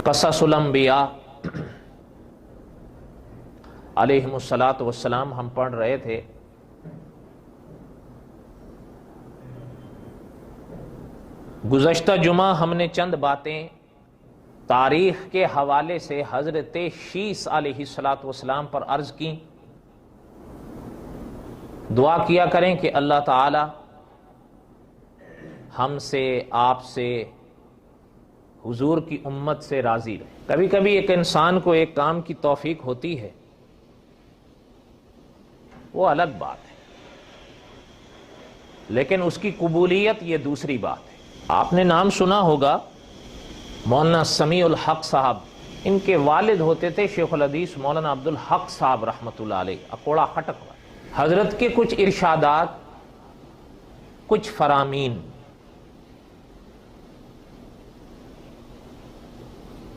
قصص الانبیاء علیہم الصلاۃ والسلام ہم پڑھ رہے تھے۔ گزشتہ جمعہ ہم نے چند باتیں تاریخ کے حوالے سے حضرت شیس علیہ الصلاۃ والسلام پر عرض کی۔ دعا کیا کریں کہ اللہ تعالی ہم سے، آپ سے، حضور کی امت سے راضی رہے۔ کبھی کبھی ایک انسان کو ایک کام کی توفیق ہوتی ہے، وہ الگ بات ہے، لیکن اس کی قبولیت یہ دوسری بات ہے۔ آپ نے نام سنا ہوگا مولانا سمیع الحق صاحب، ان کے والد ہوتے تھے شیخ الحدیث مولانا عبد الحق صاحب رحمۃ اللہ علیہ، اکوڑا خٹک والے۔ حضرت کے کچھ ارشادات، کچھ فرامین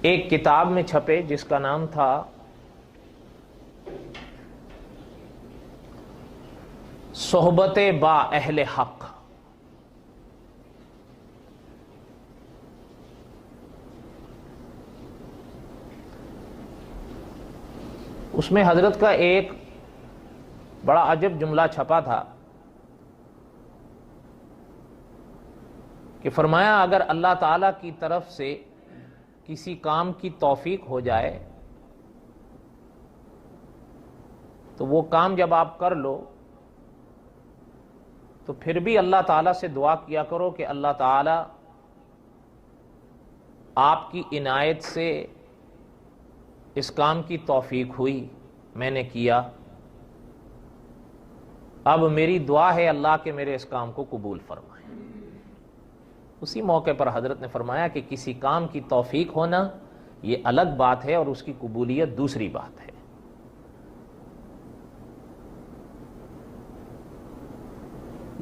ایک کتاب میں چھپے جس کا نام تھا صحبت با اہل حق۔ اس میں حضرت کا ایک بڑا عجب جملہ چھپا تھا کہ فرمایا اگر اللہ تعالی کی طرف سے کسی کام کی توفیق ہو جائے تو وہ کام جب آپ کر لو تو پھر بھی اللہ تعالیٰ سے دعا کیا کرو کہ اللہ تعالیٰ آپ کی عنایت سے اس کام کی توفیق ہوئی، میں نے کیا، اب میری دعا ہے اللہ کہ میرے اس کام کو قبول فرمائیں۔ اسی موقع پر حضرت نے فرمایا کہ کسی کام کی توفیق ہونا یہ الگ بات ہے اور اس کی قبولیت دوسری بات ہے۔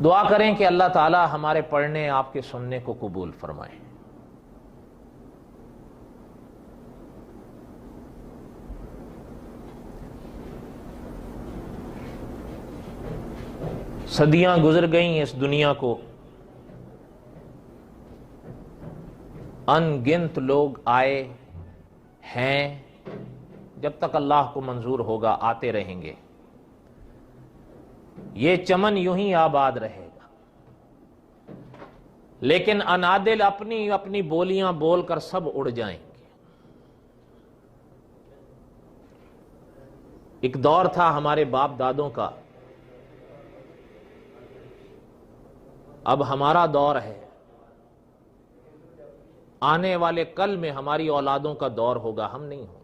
دعا کریں کہ اللہ تعالی ہمارے پڑھنے، آپ کے سننے کو قبول فرمائے۔ صدیاں گزر گئیں اس دنیا کو، ان گنت لوگ آئے ہیں، جب تک اللہ کو منظور ہوگا آتے رہیں گے، یہ چمن یوں ہی آباد رہے گا، لیکن انادل اپنی اپنی بولیاں بول کر سب اڑ جائیں گے۔ ایک دور تھا ہمارے باپ دادوں کا، اب ہمارا دور ہے، آنے والے کل میں ہماری اولادوں کا دور ہوگا، ہم نہیں ہوں۔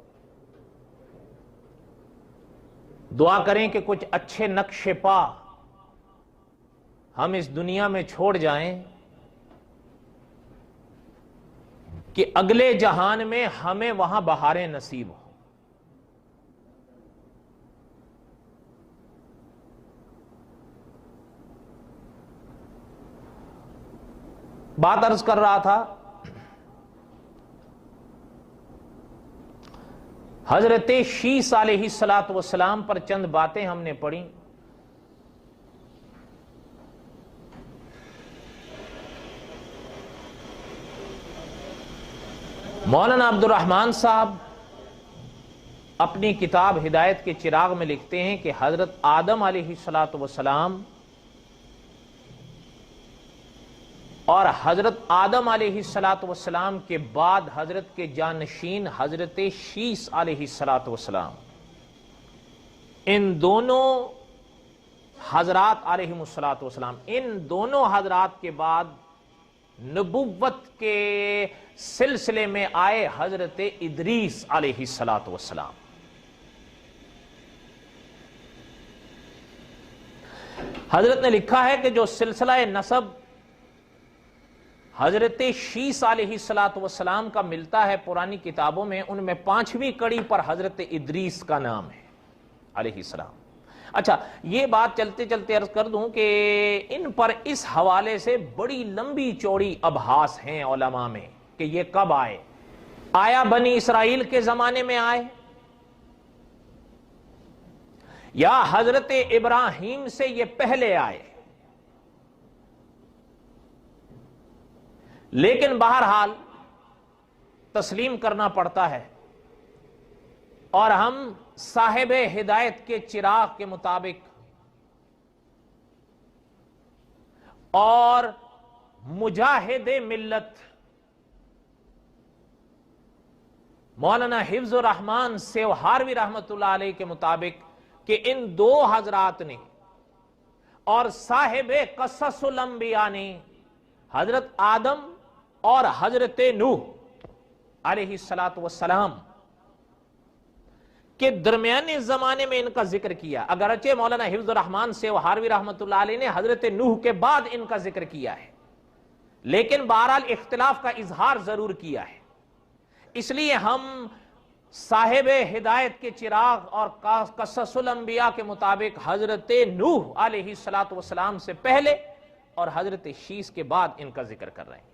دعا کریں کہ کچھ اچھے نقش پا ہم اس دنیا میں چھوڑ جائیں کہ اگلے جہان میں ہمیں وہاں بہاریں نصیب ہوں۔ بات عرض کر رہا تھا، حضرت شیس علیہ الصلاۃ والسلام پر چند باتیں ہم نے پڑھی۔ مولانا عبد الرحمن صاحب اپنی کتاب ہدایت کے چراغ میں لکھتے ہیں کہ حضرت آدم علیہ الصلاۃ والسلام اور حضرت آدم علیہ الصلاۃ والسلام کے بعد حضرت کے جانشین حضرت شیس علیہ الصلاۃ والسلام، ان دونوں حضرات علیہم الصلاۃ والسلام، ان دونوں حضرات کے بعد نبوت کے سلسلے میں آئے حضرت ادریس علیہ الصلاۃ والسلام۔ حضرت نے لکھا ہے کہ جو سلسلہ نسب حضرت شیس علیہ الصلاۃ والسلام کا ملتا ہے پرانی کتابوں میں، ان میں 5ویں کڑی پر حضرت ادریس کا نام ہے علیہ السلام۔ اچھا، یہ بات چلتے چلتے عرض کر دوں کہ ان پر اس حوالے سے بڑی لمبی چوڑی ابحاث ہیں علماء میں کہ یہ کب آئے۔ آیا بنی اسرائیل کے زمانے میں آئے، یا حضرت ابراہیم سے یہ پہلے آئے، لیکن بہرحال تسلیم کرنا پڑتا ہے، اور ہم صاحب ہدایت کے چراغ کے مطابق اور مجاہد ملت مولانا حفظ الرحمان سیوہاروی رحمت اللہ علیہ کے مطابق کہ ان دو حضرات نے اور صاحب قصص الانبیاء نے حضرت آدم اور حضرت نوح علیہ السلام کے درمیانے زمانے میں ان کا ذکر کیا، اگرچہ مولانا حفظ الرحمان سیوہاروی رحمت اللہ علیہ نے حضرت نوح کے بعد ان کا ذکر کیا ہے، لیکن بہرحال اختلاف کا اظہار ضرور کیا ہے۔ اس لیے ہم صاحب ہدایت کے چراغ اور قصص الانبیاء کے مطابق حضرت نوح علیہ السلام سے پہلے اور حضرت شیس کے بعد ان کا ذکر کر رہے ہیں۔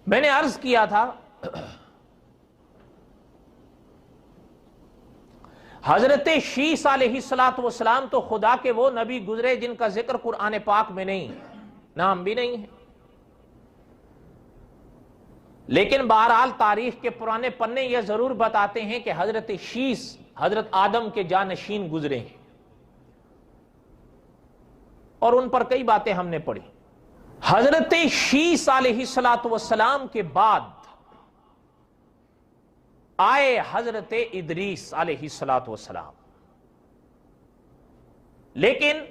میں نے عرض کیا تھا حضرت شیس علیہ السلام تو خدا کے وہ نبی گزرے جن کا ذکر قرآن پاک میں نہیں، نام بھی نہیں ہے، لیکن بہرحال تاریخ کے پرانے پنے یہ ضرور بتاتے ہیں کہ حضرت شیس حضرت آدم کے جانشین گزرے ہیں، اور ان پر کئی باتیں ہم نے پڑھی۔ حضرت شیس علیہ السلام کے بعد آئے حضرت ادریس علیہ السلام، لیکن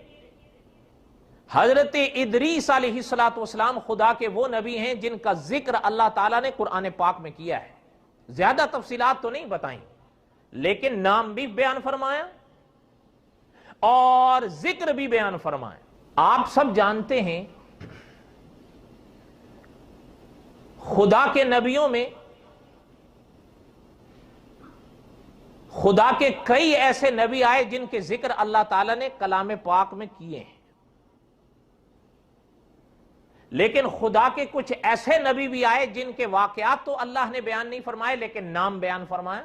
حضرت ادریس علیہ السلام خدا کے وہ نبی ہیں جن کا ذکر اللہ تعالیٰ نے قرآن پاک میں کیا ہے۔ زیادہ تفصیلات تو نہیں بتائیں، لیکن نام بھی بیان فرمایا اور ذکر بھی بیان فرمایا۔ آپ سب جانتے ہیں خدا کے نبیوں میں خدا کے کئی ایسے نبی آئے جن کے ذکر اللہ تعالیٰ نے کلام پاک میں کیے ہیں، لیکن خدا کے کچھ ایسے نبی بھی آئے جن کے واقعات تو اللہ نے بیان نہیں فرمائے لیکن نام بیان فرمایا،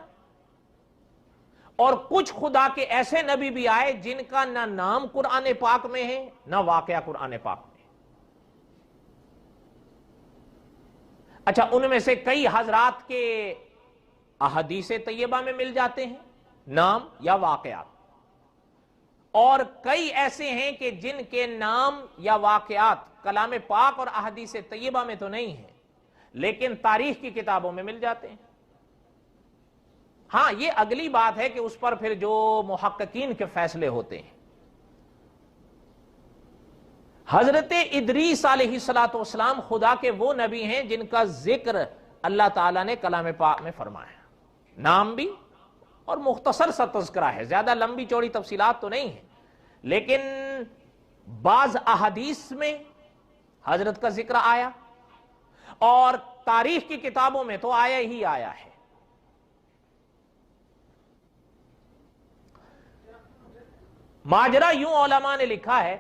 اور کچھ خدا کے ایسے نبی بھی آئے جن کا نہ نام قرآن پاک میں ہے نہ واقعہ قرآن پاک میں۔ اچھا، ان میں سے کئی حضرات کے احادیث طیبہ میں مل جاتے ہیں نام یا واقعات، اور کئی ایسے ہیں کہ جن کے نام یا واقعات کلام پاک اور احادیث طیبہ میں تو نہیں ہیں لیکن تاریخ کی کتابوں میں مل جاتے ہیں۔ ہاں، یہ اگلی بات ہے کہ اس پر پھر جو محققین کے فیصلے ہوتے ہیں۔ حضرت ادریس علیہ السلام خدا کے وہ نبی ہیں جن کا ذکر اللہ تعالیٰ نے کلام پاک میں فرمایا، نام بھی اور مختصر سا تذکرہ ہے، زیادہ لمبی چوڑی تفصیلات تو نہیں ہے، لیکن بعض احادیث میں حضرت کا ذکر آیا اور تاریخ کی کتابوں میں تو آیا ہی آیا ہے۔ ماجرا یوں علماء نے لکھا ہے،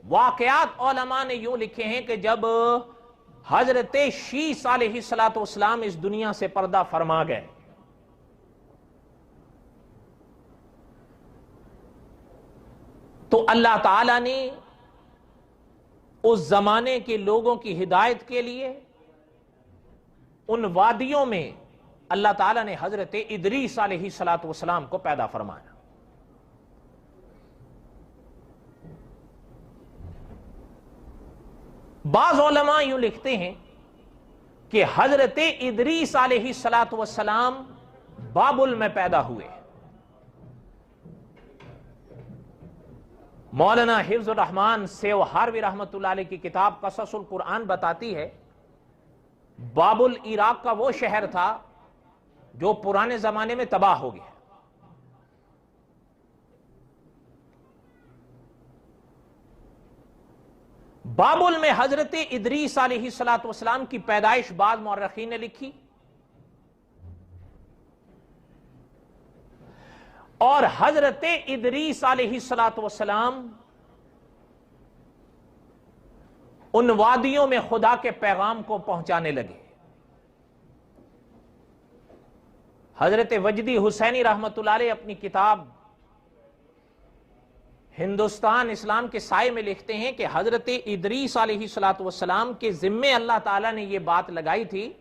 واقعات علماء نے یوں لکھے ہیں کہ جب حضرت شیس علیہ السلام اس دنیا سے پردہ فرما گئے تو اللہ تعالیٰ نے اس زمانے کے لوگوں کی ہدایت کے لیے ان وادیوں میں اللہ تعالیٰ نے حضرت ادریس علیہ السلام کو پیدا فرمایا۔ بعض علماء یوں لکھتے ہیں کہ حضرت ادریس علیہ السلام بابل میں پیدا ہوئے۔ مولانا حفظ الرحمان سیوہاروی رحمت اللہ علیہ کی کتاب قصص القرآن بتاتی ہے بابل عراق کا وہ شہر تھا جو پرانے زمانے میں تباہ ہو گیا۔ بابل میں حضرت ادریس علیہ السلام کی پیدائش بعض مورخین نے لکھی، اور حضرت ادریس علیہ السلام ان وادیوں میں خدا کے پیغام کو پہنچانے لگے۔ حضرت وجدی حسینی رحمت اللہ علیہ اپنی کتاب ہندوستان اسلام کے سائے میں لکھتے ہیں کہ حضرت ادریس علیہ الصلوۃ والسلام کے ذمے اللہ تعالیٰ نے یہ بات لگائی تھی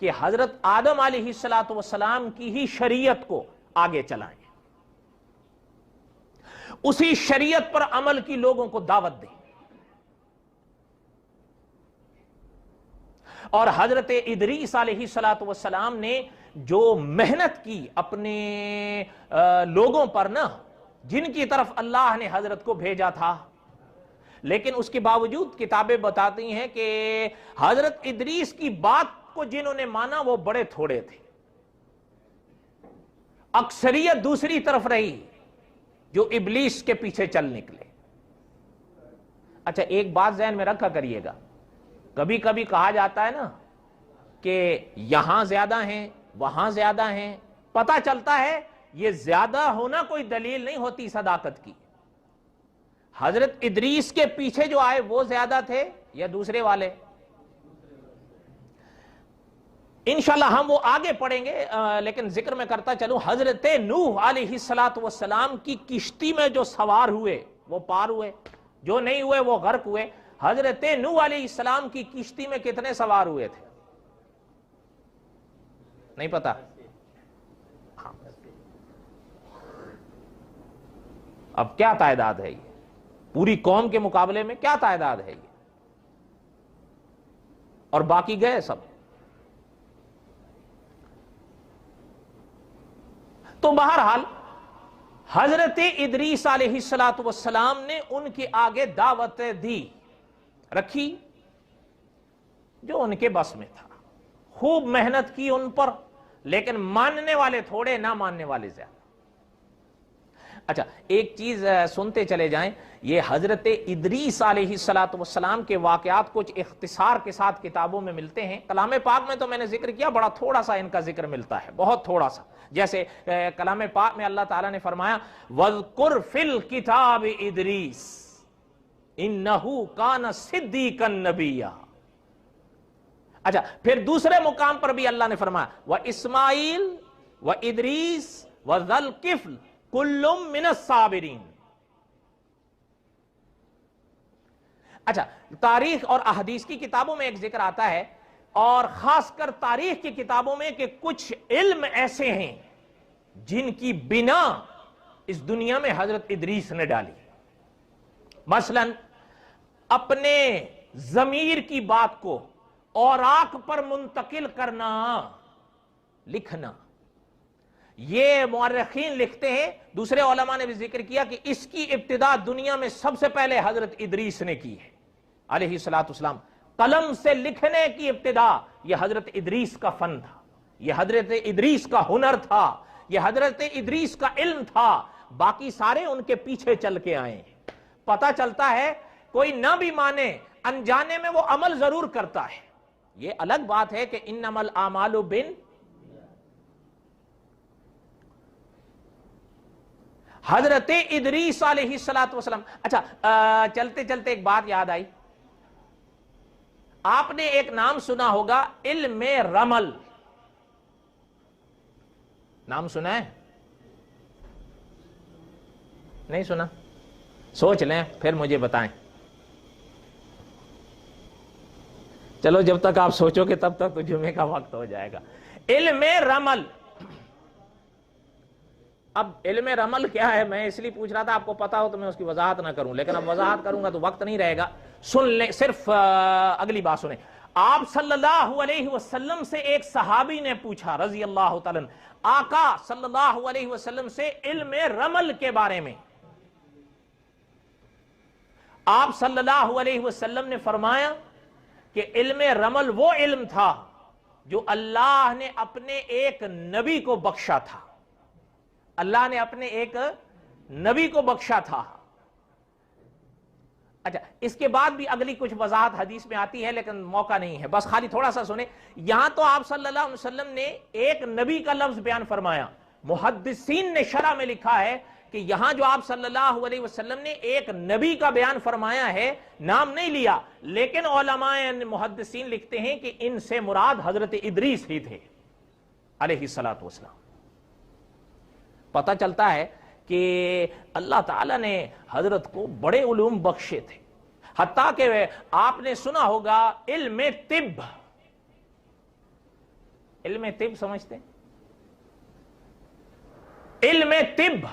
کہ حضرت آدم علیہ الصلوۃ والسلام کی ہی شریعت کو آگے چلائیں، اسی شریعت پر عمل کی لوگوں کو دعوت دیں۔ اور حضرت ادریس علیہ الصلوۃ والسلام نے جو محنت کی اپنے لوگوں پر نا، جن کی طرف اللہ نے حضرت کو بھیجا تھا، لیکن اس کے باوجود کتابیں بتاتی ہیں کہ حضرت ادریس کی بات کو جنہوں نے مانا وہ بڑے تھوڑے تھے، اکثریت دوسری طرف رہی جو ابلیس کے پیچھے چل نکلے۔ اچھا ایک بات ذہن میں رکھا کریے گا، کبھی کبھی کہا جاتا ہے نا کہ یہاں زیادہ ہیں وہاں زیادہ ہیں، پتہ چلتا ہے یہ زیادہ ہونا کوئی دلیل نہیں ہوتی صداقت کی۔ حضرت ادریس کے پیچھے جو آئے وہ زیادہ تھے یا دوسرے والے؟ انشاءاللہ ہم وہ آگے پڑھیں گے، لیکن ذکر میں کرتا چلوں، حضرت نوح علیہ الصلوۃ والسلام کی کشتی میں جو سوار ہوئے وہ پار ہوئے، جو نہیں ہوئے وہ غرق ہوئے۔ حضرت نوح علیہ السلام کی کشتی میں کتنے سوار ہوئے تھے؟ نہیں پتا؟ ہاں۔ اب کیا تعداد ہے یہ؟ پوری قوم کے مقابلے میں کیا تعداد ہے یہ؟ اور باقی گئے سب۔ تو بہرحال حضرت ادریس علیہ الصلوۃ والسلام نے ان کے آگے دعوت دی، رکھی جو ان کے بس میں تھا، خوب محنت کی ان پر، لیکن ماننے والے تھوڑے، نہ ماننے والے زیادہ۔ اچھا ایک چیز سنتے چلے جائیں، یہ حضرت ادریس علیہ الصلوۃ والسلام کے واقعات کچھ اختصار کے ساتھ کتابوں میں ملتے ہیں، کلام پاک میں تو میں نے ذکر کیا، بڑا تھوڑا سا ان کا ذکر ملتا ہے، بہت تھوڑا سا۔ جیسے کلام پاک میں اللہ تعالیٰ نے فرمایا وَاذْكُرْ فِي الْكِتَابِ إِدْرِيسَ إِنَّهُ كَانَ صِدِّيقًا نَبِيًّا۔ اچھا پھر دوسرے مقام پر بھی اللہ نے فرمایا وَإِسْمَاعِيلَ وَإِدْرِيسَ وَذَا الْكِفْلِ كُلٌّ مِّنَ الصَّابِرِينَ۔ اچھا تاریخ اور احادیث کی کتابوں میں ایک ذکر آتا ہے، اور خاص کر تاریخ کی کتابوں میں، کہ کچھ علم ایسے ہیں جن کی بنا اس دنیا میں حضرت ادریس نے ڈالی۔ مثلا اپنے ضمیر کی بات کو اوراق پر منتقل کرنا، لکھنا، یہ مورخین لکھتے ہیں، دوسرے علماء نے بھی ذکر کیا کہ اس کی ابتدا دنیا میں سب سے پہلے حضرت ادریس نے کی ہے علیہ الصلوۃ والسلام۔ قلم سے لکھنے کی ابتدا یہ حضرت ادریس کا فن تھا، یہ حضرت ادریس کا ہنر تھا، یہ حضرت ادریس کا علم تھا، باقی سارے ان کے پیچھے چل کے آئے ہیں۔ پتہ چلتا ہے کوئی نہ بھی مانے، انجانے میں وہ عمل ضرور کرتا ہے۔ یہ الگ بات ہے کہ انما الاعمال بن، حضرت ادریس علیہ الصلوۃ والسلام۔ اچھا چلتے چلتے ایک بات یاد آئی، آپ نے ایک نام سنا ہوگا علم رمل، نام سنا ہے؟ نہیں سنا؟ سوچ لیں پھر مجھے بتائیں۔ چلو جب تک آپ سوچو گے تب تک تو جمعے کا وقت ہو جائے گا۔ علم رمل، اب علم رمل کیا ہے میں اس لیے پوچھ رہا تھا، آپ کو پتا ہو تو میں اس کی وضاحت نہ کروں، لیکن اب وضاحت کروں گا تو وقت نہیں رہے گا۔ سن لیں، صرف اگلی بات سنیں۔ آپ صلی اللہ علیہ وسلم سے ایک صحابی نے پوچھا رضی اللہ تعالیٰ، آقا صلی اللہ علیہ وسلم سے علم رمل کے بارے میں۔ آپ صلی اللہ علیہ وسلم نے فرمایا کہ علم رمل وہ علم تھا جو اللہ نے اپنے ایک نبی کو بخشا تھا، اللہ نے اپنے ایک نبی کو بخشا تھا۔ اچھا اس کے بعد بھی اگلی کچھ وضاحت حدیث میں آتی ہے، لیکن موقع نہیں ہے، بس خالی تھوڑا سا سنیں۔ یہاں تو آپ صلی اللہ علیہ وسلم نے ایک نبی کا لفظ بیان فرمایا، محدثین نے شرح میں لکھا ہے کہ یہاں جو آپ صلی اللہ علیہ وسلم نے ایک نبی کا بیان فرمایا ہے، نام نہیں لیا، لیکن علماء محدثین لکھتے ہیں کہ ان سے مراد حضرت ادریس ہی تھے علیہ الصلوۃ والسلام۔ پتہ چلتا ہے کہ اللہ تعالیٰ نے حضرت کو بڑے علوم بخشے تھے، حتیٰ کہ آپ نے سنا ہوگا علم طب، علم طب سمجھتے ہیں؟ علم طب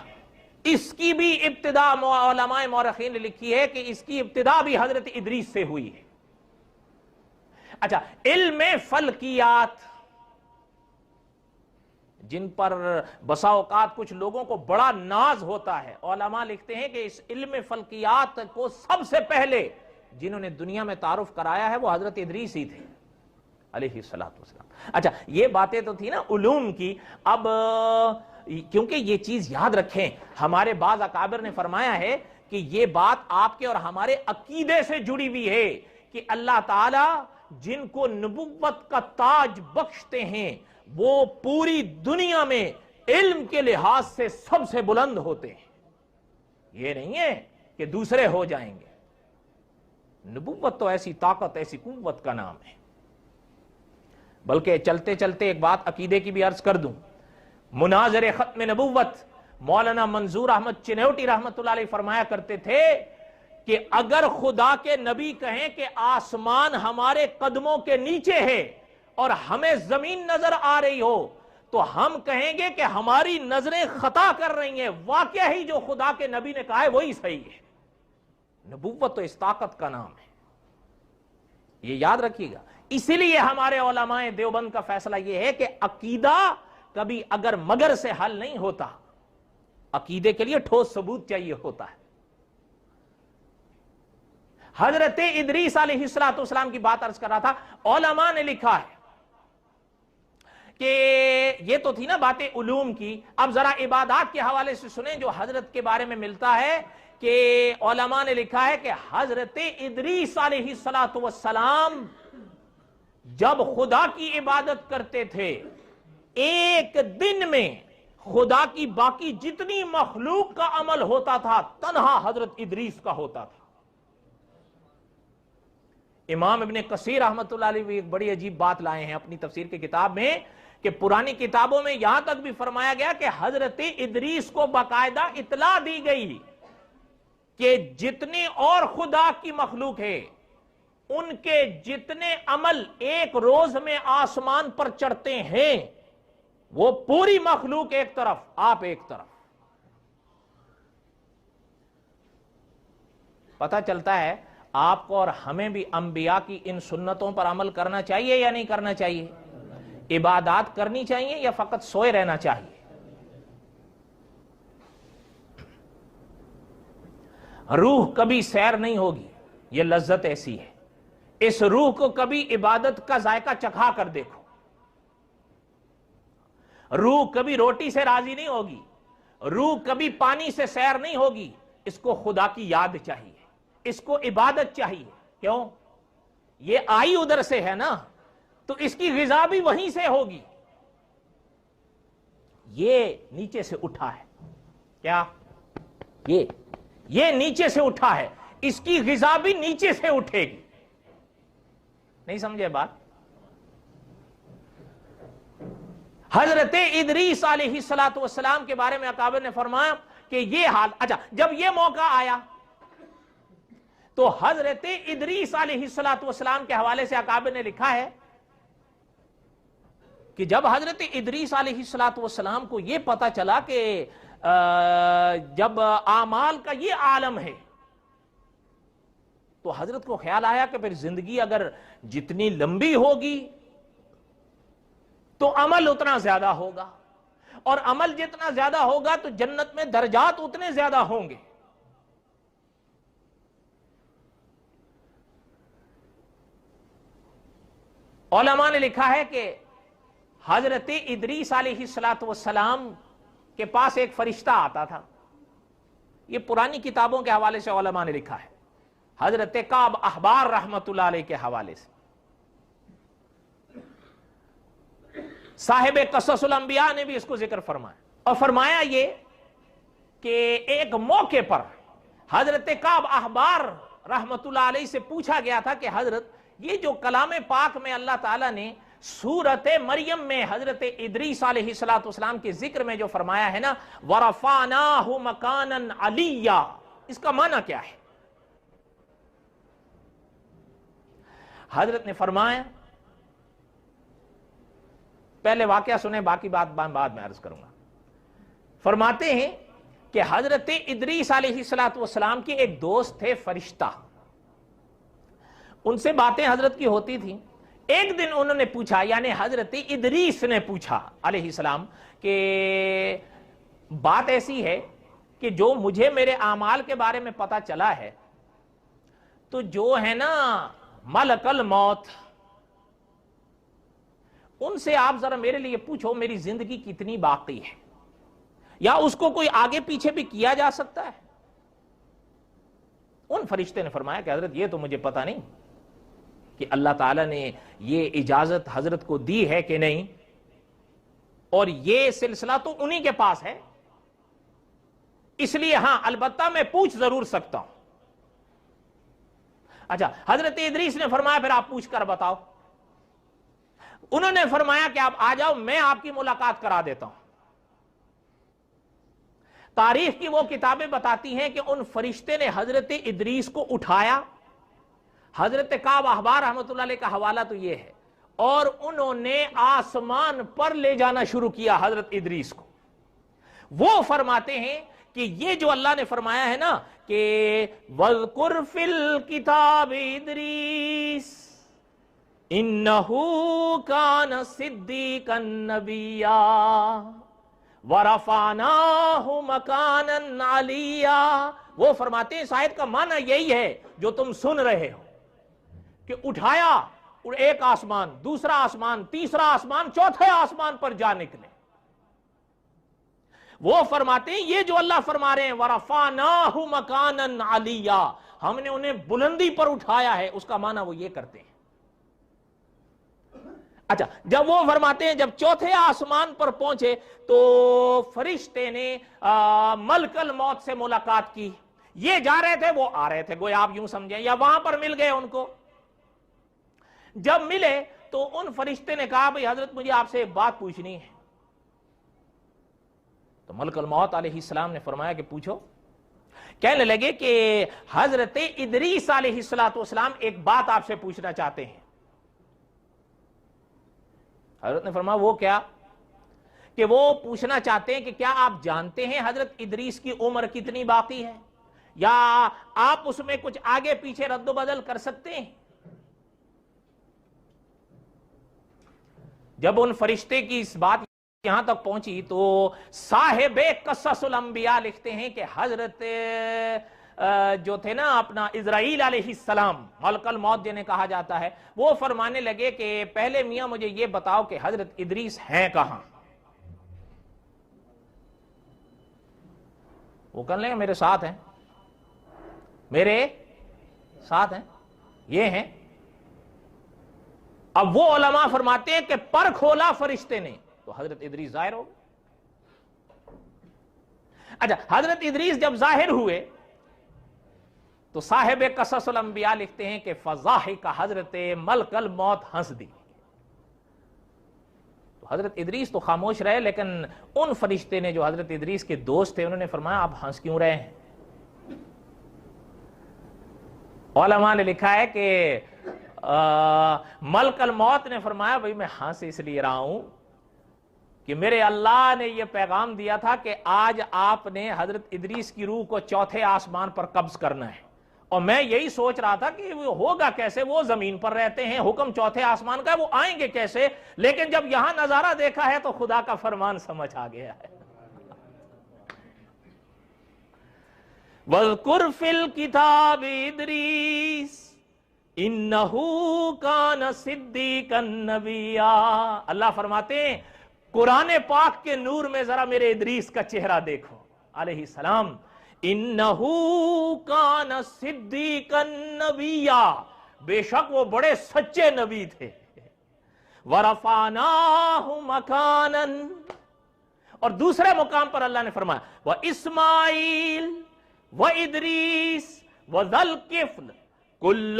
اس کی بھی ابتدا علماء مورخین نے لکھی ہے کہ اس کی ابتدا بھی حضرت ادریس سے ہوئی ہے۔ اچھا، علم فلکیات جن پر بسا اوقات کچھ لوگوں کو بڑا ناز ہوتا ہے، علماء لکھتے ہیں کہ اس علم فلکیات کو سب سے پہلے جنہوں نے دنیا میں تعارف کرایا ہے وہ حضرت ادریس ہی تھے علیہ الصلوۃ والسلام۔ اچھا، یہ باتیں تو تھی نا علوم کی۔ اب کیونکہ یہ چیز یاد رکھیں، ہمارے بعض اکابر نے فرمایا ہے کہ یہ بات آپ کے اور ہمارے عقیدے سے جڑی ہوئی ہے کہ اللہ تعالی جن کو نبوت کا تاج بخشتے ہیں وہ پوری دنیا میں علم کے لحاظ سے سب سے بلند ہوتے ہیں۔ یہ نہیں ہے کہ دوسرے ہو جائیں گے۔ نبوت تو ایسی طاقت، ایسی قوت کا نام ہے۔ بلکہ چلتے چلتے ایک بات عقیدے کی بھی عرض کر دوں، مناظر ختم نبوت مولانا منظور احمد چنوٹی رحمت اللہ علیہ فرمایا کرتے تھے کہ اگر خدا کے نبی کہیں کہ آسمان ہمارے قدموں کے نیچے ہے اور ہمیں زمین نظر آ رہی ہو تو ہم کہیں گے کہ ہماری نظریں خطا کر رہی ہیں، واقعہ ہی جو خدا کے نبی نے کہا ہے وہی صحیح ہے۔ نبوت تو اس طاقت کا نام ہے، یہ یاد رکھیے گا۔ اسی لیے ہمارے علماء دیوبند کا فیصلہ یہ ہے کہ عقیدہ کبھی اگر مگر سے حل نہیں ہوتا، عقیدے کے لیے ٹھوس ثبوت چاہیے ہوتا ہے۔ حضرت ادریس علیہ السلام کی بات عرض کر رہا تھا، علماء نے لکھا ہے کہ یہ تو تھی نا باتیں علوم کی، اب ذرا عبادات کے حوالے سے سنیں جو حضرت کے بارے میں ملتا ہے کہ علماء نے لکھا ہے کہ حضرت ادریس علیہ السلام جب خدا کی عبادت کرتے تھے ایک دن میں خدا کی باقی جتنی مخلوق کا عمل ہوتا تھا تنہا حضرت ادریس کا ہوتا تھا۔ امام ابن کثیر رحمت اللہ علیہ ایک بڑی عجیب بات لائے ہیں اپنی تفسیر کی کتاب میں کہ پرانی کتابوں میں یہاں تک بھی فرمایا گیا کہ حضرت ادریس کو باقاعدہ اطلاع دی گئی کہ جتنی اور خدا کی مخلوق ہے ان کے جتنے عمل ایک روز میں آسمان پر چڑھتے ہیں وہ پوری مخلوق ایک طرف، آپ ایک طرف۔ پتہ چلتا ہے آپ کو اور ہمیں بھی انبیاء کی ان سنتوں پر عمل کرنا چاہیے یا نہیں کرنا چاہیے؟ عبادات کرنی چاہیے یا فقط سوئے رہنا چاہیے؟ روح کبھی سیر نہیں ہوگی، یہ لذت ایسی ہے، اس روح کو کبھی عبادت کا ذائقہ چکھا کر دیکھو۔ روح کبھی روٹی سے راضی نہیں ہوگی، روح کبھی پانی سے سیر نہیں ہوگی، اس کو خدا کی یاد چاہیے، اس کو عبادت چاہیے۔ کیوں؟ یہ آئی ادھر سے ہے نا، تو اس کی غذا بھی وہیں سے ہوگی۔ یہ نیچے سے اٹھا ہے، کیا؟ یہ نیچے سے اٹھا ہے، اس کی غذا بھی نیچے سے اٹھے گی۔ نہیں سمجھے بات؟ حضرت ادریس علیہ السلام کے بارے میں اکابر نے فرمایا کہ یہ حال، اچھا جب یہ موقع آیا تو حضرت ادریس علیہ السلام کے حوالے سے اکابر نے لکھا ہے کہ جب حضرت ادریس علیہ السلام کو یہ پتا چلا کہ جب اعمال کا یہ عالم ہے تو حضرت کو خیال آیا کہ پھر زندگی اگر جتنی لمبی ہوگی تو عمل اتنا زیادہ ہوگا، اور عمل جتنا زیادہ ہوگا تو جنت میں درجات اتنے زیادہ ہوں گے۔ علماء نے لکھا ہے کہ حضرت ادریس علیہ السلام کے پاس ایک فرشتہ آتا تھا، یہ پرانی کتابوں کے حوالے سے علماء نے لکھا ہے، حضرت کعب احبار رحمت اللہ علیہ کے حوالے سے، صاحب قصص الانبیاء نے بھی اس کو ذکر فرمایا، اور فرمایا یہ کہ ایک موقع پر حضرت کعب احبار رحمت اللہ علیہ سے پوچھا گیا تھا کہ حضرت یہ جو کلام پاک میں اللہ تعالیٰ نے سورت مریم میں حضرت ادریس علیہ السلام کے ذکر میں جو فرمایا ہے نا وَرَفَعْنَاهُ مَكَانًا عَلِيًّا، اس کا معنی کیا ہے؟ حضرت نے فرمایا، پہلے واقعہ سنیں، باقی بات بعد میں عرض کروں گا۔ فرماتے ہیں کہ حضرت ادریس علیہ السلام کے ایک دوست تھے فرشتہ، ان سے باتیں حضرت کی ہوتی تھیں۔ ایک دن انہوں نے پوچھا، یعنی حضرت ادریس نے پوچھا علیہ السلام کہ بات ایسی ہے کہ جو مجھے میرے اعمال کے بارے میں پتا چلا ہے، تو جو ہے نا ملک الموت، ان سے آپ ذرا میرے لیے پوچھو میری زندگی کتنی باقی ہے، یا اس کو کوئی آگے پیچھے بھی کیا جا سکتا ہے۔ ان فرشتے نے فرمایا کہ حضرت یہ تو مجھے پتا نہیں کہ اللہ تعالیٰ نے یہ اجازت حضرت کو دی ہے کہ نہیں، اور یہ سلسلہ تو انہی کے پاس ہے، اس لیے ہاں البتہ میں پوچھ ضرور سکتا ہوں۔ اچھا، حضرت ادریس نے فرمایا پھر آپ پوچھ کر بتاؤ۔ انہوں نے فرمایا کہ آپ آ جاؤ، میں آپ کی ملاقات کرا دیتا ہوں۔ تاریخ کی وہ کتابیں بتاتی ہیں کہ ان فرشتے نے حضرت ادریس کو اٹھایا، حضرت کعب احبار رحمۃ اللہ علیہ کا حوالہ تو یہ ہے، اور انہوں نے آسمان پر لے جانا شروع کیا حضرت ادریس کو۔ وہ فرماتے ہیں کہ یہ جو اللہ نے فرمایا ہے نا کہ وَاذْكُرْ فِي الْكِتَابِ إِدْرِيسَ إِنَّهُ كَانَ صِدِّيقًا نَبِيًّا وَرَفَعْنَاهُ مَكَانًا عَلِيًّا، وہ فرماتے ہیں اس آیت کا معنی یہی ہے جو تم سن رہے ہو، کہ اٹھایا، ایک آسمان، دوسرا آسمان، تیسرا آسمان، چوتھے آسمان پر جا نکلے۔ وہ فرماتے ہیں یہ جو اللہ فرما رہے ہیں وَرَفَعْنَاهُ مَكَانًا عَلِيًّا، ہم نے انہیں بلندی پر اٹھایا ہے، اس کا معنی وہ یہ کرتے ہیں۔ اچھا، جب وہ فرماتے ہیں جب چوتھے آسمان پر پہنچے تو فرشتے نے ملک الموت سے ملاقات کی، یہ جا رہے تھے وہ آ رہے تھے، گویا آپ یوں سمجھیں، یا وہاں پر مل گئے ان کو۔ جب ملے تو ان فرشتے نے کہا بھئی حضرت مجھے آپ سے ایک بات پوچھنی ہے۔ تو ملک الموت علیہ السلام نے فرمایا کہ پوچھو۔ کہنے لگے کہ حضرت ادریس علیہ السلام ایک بات آپ سے پوچھنا چاہتے ہیں۔ حضرت نے فرمایا وہ کیا؟ کہ وہ پوچھنا چاہتے ہیں کہ کیا آپ جانتے ہیں حضرت ادریس کی عمر کتنی باقی ہے، یا آپ اس میں کچھ آگے پیچھے رد و بدل کر سکتے ہیں؟ جب ان فرشتے کی اس بات یہاں تک پہنچی تو صاحب قصص الانبیاء لکھتے ہیں کہ حضرت جو تھے نا اپنا اسرائیل علیہ السلام، ملک الموت جنہیں کہا جاتا ہے، وہ فرمانے لگے کہ پہلے میاں مجھے یہ بتاؤ کہ حضرت ادریس ہیں کہاں؟ وہ کہنے لگے میرے ساتھ ہیں، میرے ساتھ ہیں، یہ ہیں۔ اب وہ علماء فرماتے ہیں کہ پر کھولا فرشتے نے تو حضرت ادریس ظاہر ہو گئے۔ اچھا، حضرت ادریس جب ظاہر ہوئے تو صاحب قصص الانبیاء لکھتے ہیں کہ فضاحک حضرت ملک الموت ہنس دی۔ تو حضرت ادریس تو خاموش رہے، لیکن ان فرشتے نے جو حضرت ادریس کے دوست تھے انہوں نے فرمایا آپ ہنس کیوں رہے ہیں؟ علماء نے لکھا ہے کہ ملک الموت نے فرمایا بھئی میں ہنس اس لیے رہا ہوں کہ میرے اللہ نے یہ پیغام دیا تھا کہ آج آپ نے حضرت ادریس کی روح کو چوتھے آسمان پر قبض کرنا ہے، اور میں یہی سوچ رہا تھا کہ وہ ہوگا کیسے، وہ زمین پر رہتے ہیں، حکم چوتھے آسمان کا ہے، وہ آئیں گے کیسے؟ لیکن جب یہاں نظارہ دیکھا ہے تو خدا کا فرمان سمجھ آ گیا ہے۔ وَاذْكُرْ فِي الْكِتَابِ إِدْرِيسَ إِنَّهُ كَانَ صِدِّيقًا نَبِيًّا۔ اللہ فرماتے ہیں قرآن پاک کے نور میں ذرا میرے ادریس کا چہرہ دیکھو علیہ السلام، اِنَّهُ كَانَ صِدِّيقًا نَبِيًّا، بے شک وہ بڑے سچے نبی تھے۔ وَرَفَعْنَاهُ مَكَانًا، اور دوسرے مقام پر اللہ نے فرمایا وَإِسْمَاعِيلَ وَإِدْرِيسَ وَذَا الْكِفْلِ كُلٌّ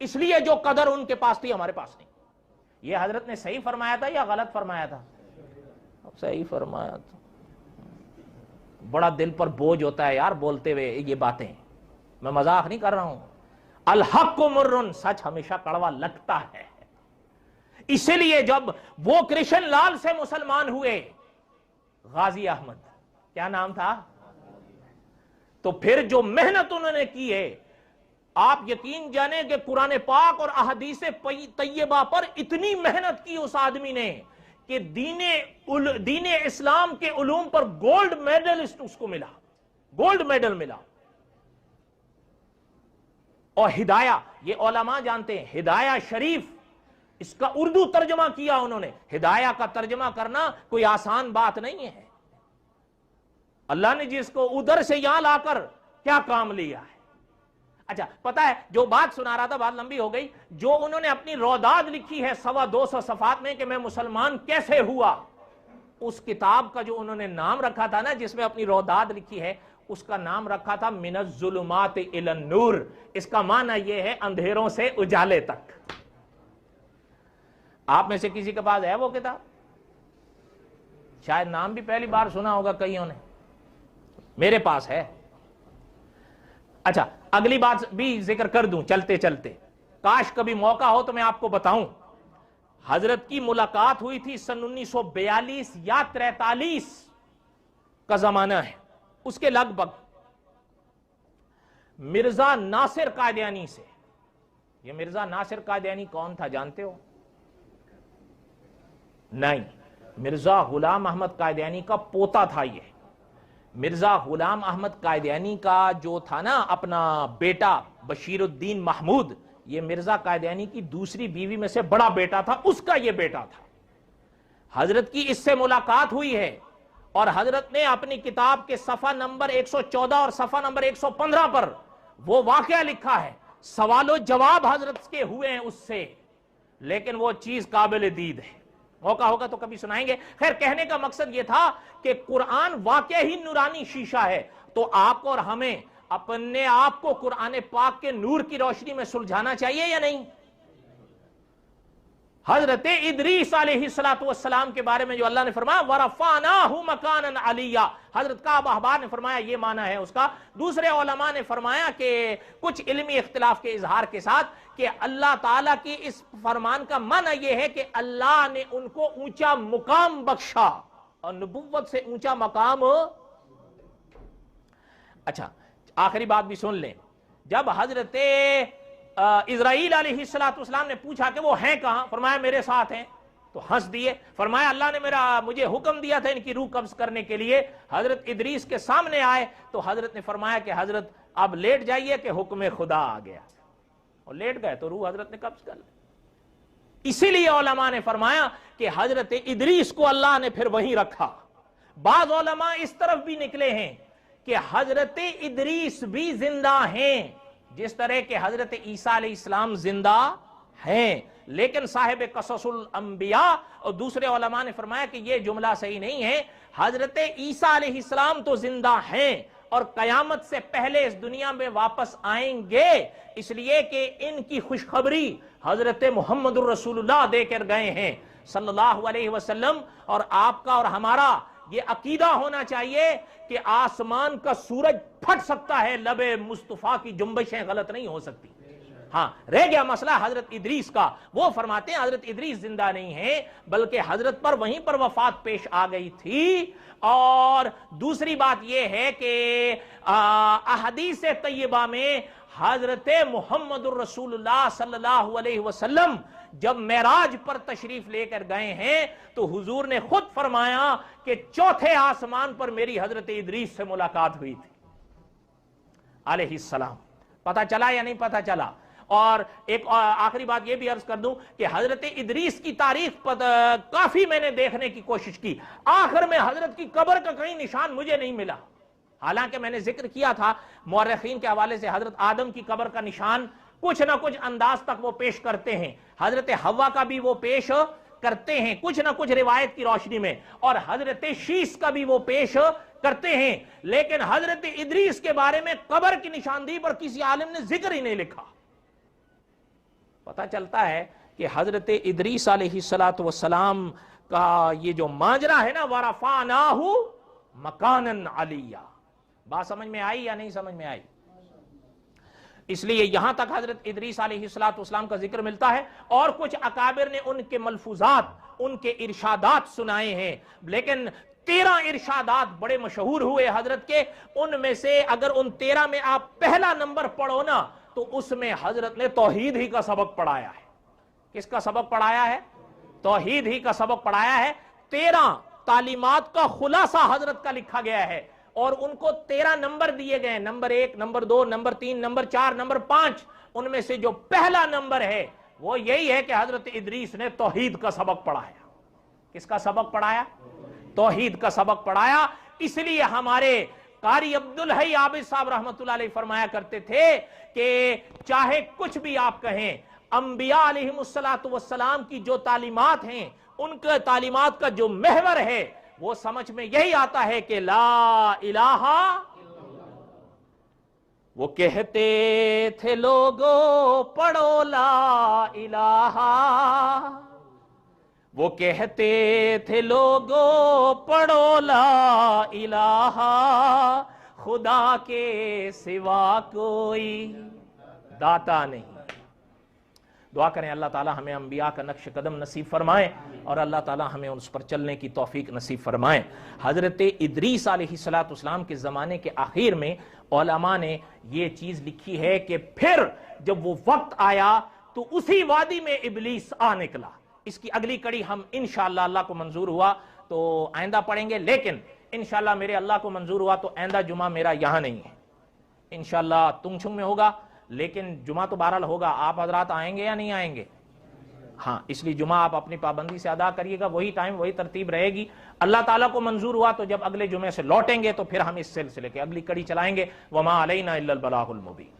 اس لیے جو قدر ان کے پاس تھی ہمارے پاس نہیں. یہ حضرت نے صحیح فرمایا تھا یا غلط فرمایا تھا؟ صحیح فرمایا تھا. بڑا دل پر بوجھ ہوتا ہے یار بولتے ہوئے یہ باتیں، میں مذاق نہیں کر رہا ہوں. الحق مرن، سچ ہمیشہ کڑوا لگتا ہے. اسی لیے جب وہ کرشن لال سے مسلمان ہوئے، غازی احمد کیا نام تھا، تو پھر جو محنت انہوں نے کی ہے، آپ یقین جانیں کہ قرآن پاک اور احادیث طیبہ پر اتنی محنت کی اس آدمی نے کہ دین اسلام کے علوم پر گولڈ میڈلسٹ اس کو ملا، گولڈ میڈل ملا. اور ہدایہ، یہ علماء جانتے ہیں، ہدایہ شریف اس کا اردو ترجمہ کیا انہوں نے. ہدایہ کا ترجمہ کرنا کوئی آسان بات نہیں ہے. اللہ نے جس کو ادھر سے یہاں لا کر کیا کام لیا ہے. اچھا پتا ہے جو بات سنا رہا تھا، بات لمبی ہو گئی، جو انہوں نے اپنی روداد لکھی ہے 250 صفحات میں کہ میں مسلمان کیسے ہوا، اس کتاب کا جو انہوں نے نام رکھا تھا نا، جس میں اپنی روداد لکھی ہے، اس کا نام رکھا تھا من الظلمات الی النور. اس کا معنی یہ ہے اندھیروں سے اجالے تک. آپ میں سے کسی کے پاس ہے وہ کتاب؟ شاید نام بھی پہلی بار سنا ہوگا کئیوں نے. میرے پاس ہے. اچھا اگلی بات بھی ذکر کر دوں چلتے چلتے، کاش کبھی موقع ہو تو میں آپ کو بتاؤں. حضرت کی ملاقات ہوئی تھی سن 1942 یا 43 کا زمانہ ہے، اس کے لگ بھگ مرزا ناصر قادیانی سے. یہ مرزا ناصر قادیانی کون تھا جانتے ہو؟ نہیں، مرزا غلام احمد قادیانی کا پوتا تھا. یہ مرزا غلام احمد قادیانی کا جو تھا نا اپنا بیٹا بشیر الدین محمود، یہ مرزا قادیانی کی دوسری بیوی میں سے بڑا بیٹا تھا، اس کا یہ بیٹا تھا. حضرت کی اس سے ملاقات ہوئی ہے اور حضرت نے اپنی کتاب کے صفحہ نمبر 114 اور صفحہ نمبر 115 پر وہ واقعہ لکھا ہے. سوال و جواب حضرت کے ہوئے ہیں اس سے، لیکن وہ چیز قابل دید ہے. موقع ہوگا تو کبھی سنائیں گے. خیر کہنے کا مقصد یہ تھا کہ قرآن واقع ہی نورانی شیشہ ہے، تو آپ کو اور ہمیں اپنے آپ کو قرآن پاک کے نور کی روشنی میں سلجھانا چاہیے یا نہیں؟ حضرت ادریس علیہ السلام کے بارے میں جو اللہ نے فرمایا وَرَفَعْنَاهُ مَكَانًا عَلِيًّا، حضرت کعب احبار نے فرمایا یہ معنی ہے اس کا. دوسرے علماء نے فرمایا کہ کچھ علمی اختلاف کے اظہار کے ساتھ کہ اللہ تعالیٰ کی اس فرمان کا معنی یہ ہے کہ اللہ نے ان کو اونچا مقام بخشا اور نبوت سے اونچا مقام. اچھا آخری بات بھی سن لیں. جب حضرت اسرائیل علیہ السلام نے پوچھا کہ وہ ہیں کہاں، فرمایا میرے ساتھ ہیں، تو ہنس دیے. فرمایا اللہ نے مجھے حکم دیا تھا ان کی روح قبض کرنے کے لیے. حضرت ادریس کے سامنے آئے تو حضرت نے فرمایا کہ حضرت اب لیٹ جائیے کہ حکم خدا آ گیا، اور لیٹ گئے تو روح حضرت نے قبض کر لی. اسی لیے علماء نے فرمایا کہ حضرت ادریس کو اللہ نے پھر وہیں رکھا. بعض علماء اس طرف بھی نکلے ہیں کہ حضرت ادریس بھی زندہ ہیں جس طرح کہ حضرت عیسیٰ علیہ السلام زندہ ہیں، لیکن صاحب قصص الانبیاء اور دوسرے علماء نے فرمایا کہ یہ جملہ صحیح نہیں ہے. حضرت عیسیٰ علیہ السلام تو زندہ ہیں اور قیامت سے پہلے اس دنیا میں واپس آئیں گے، اس لیے کہ ان کی خوشخبری حضرت محمد الرسول اللہ دے کر گئے ہیں صلی اللہ علیہ وسلم. اور آپ کا اور ہمارا یہ عقیدہ ہونا چاہیے کہ آسمان کا سورج پھٹ سکتا ہے، لب مصطفیٰ کی جنبشیں غلط نہیں ہو سکتی. ہاں رہ گیا مسئلہ حضرت ادریس کا. وہ فرماتے ہیں حضرت ادریس زندہ نہیں ہیں بلکہ حضرت پر وہیں پر وفات پیش آ گئی تھی. اور دوسری بات یہ ہے کہ احادیث طیبہ میں حضرت محمد الرسول اللہ صلی اللہ علیہ وسلم جب معراج پر تشریف لے کر گئے ہیں تو حضور نے خود فرمایا کہ چوتھے آسمان پر میری حضرت ادریس سے ملاقات ہوئی تھی علیہ السلام. پتہ چلا یا نہیں پتہ چلا؟ اور ایک آخری بات یہ بھی عرض کر دوں کہ حضرت ادریس کی تاریخ کافی میں نے دیکھنے کی کوشش کی، آخر میں حضرت کی قبر کا کہیں نشان مجھے نہیں ملا. حالانکہ میں نے ذکر کیا تھا مورخین کے حوالے سے حضرت آدم کی قبر کا نشان کچھ نہ کچھ انداز تک وہ پیش کرتے ہیں، حضرت حوا کا بھی وہ پیش کرتے ہیں کچھ نہ کچھ روایت کی روشنی میں، اور حضرت شیس کا بھی وہ پیش کرتے ہیں، لیکن حضرت ادریس کے بارے میں قبر کی نشاندہی پر کسی عالم نے ذکر ہی نہیں لکھا. پتہ چلتا ہے کہ حضرت ادریس علیہ السلام کا یہ جو ماجرا ہے نا وَرَفَعْنَاهُ مَكَانًا عَلِيًّا، بات سمجھ میں آئی یا نہیں سمجھ میں آئی؟ اس لیے یہاں تک حضرت ادریس علیہ السلام کا ذکر ملتا ہے، اور کچھ اکابر نے ان کے ملفوظات، ان کے ارشادات سنائے ہیں، لیکن 13 ارشادات بڑے مشہور ہوئے حضرت کے. ان میں سے اگر ان 13 میں آپ پہلا نمبر پڑھو نا تو اس میں حضرت نے توحید ہی کا سبق پڑھایا ہے. کس کا سبق پڑھایا ہے؟ توحید ہی کا سبق پڑھایا ہے. 13 تعلیمات کا خلاصہ حضرت کا لکھا گیا ہے، اور ان کو 13 نمبر دیے گئے، number 1، number 2، number 3، number 4، number 5. ان میں سے جو پہلا نمبر ہے وہ یہی ہے کہ حضرت ادریس نے توحید کا سبق پڑھایا. کس کا سبق پڑھایا؟ توحید کا سبق پڑھایا. اس لیے ہمارے قاری عبدالحی عابد صاحب رحمۃ اللہ علیہ فرمایا کرتے تھے کہ چاہے کچھ بھی آپ کہیں، انبیاء علیہم السلام کی جو تعلیمات ہیں، ان کے تعلیمات کا جو محور ہے وہ سمجھ میں یہی آتا ہے کہ لا الہ. وہ کہتے تھے لوگو پڑھو لا الہ، وہ کہتے تھے لوگو پڑھو لا الہ، خدا کے سوا کوئی داتا نہیں. دعا کریں اللہ تعالی ہمیں انبیاء کا نقش قدم نصیب فرمائے، اور اللہ تعالی ہمیں اس پر چلنے کی توفیق نصیب فرمائے. حضرت ادریس علیہ السلام کے زمانے کے آخر میں علماء نے یہ چیز لکھی ہے کہ پھر جب وہ وقت آیا تو اسی وادی میں ابلیس آ نکلا. اس کی اگلی کڑی ہم انشاءاللہ اللہ کو منظور ہوا تو آئندہ پڑھیں گے، لیکن انشاءاللہ میرے اللہ کو منظور ہوا تو آئندہ جمعہ میرا یہاں نہیں ہے، انشاءاللہ تنگ چھنگ میں ہوگا، لیکن جمعہ تو بہرحال ہوگا. آپ حضرات آئیں گے یا نہیں آئیں گے؟ ہاں، اس لیے جمعہ آپ اپنی پابندی سے ادا کریے گا، وہی ٹائم وہی ترتیب رہے گی. اللہ تعالیٰ کو منظور ہوا تو جب اگلے جمعے سے لوٹیں گے تو پھر ہم اس سلسلے کے اگلی کڑی چلائیں گے. وما علینا الا البلاغ المبین.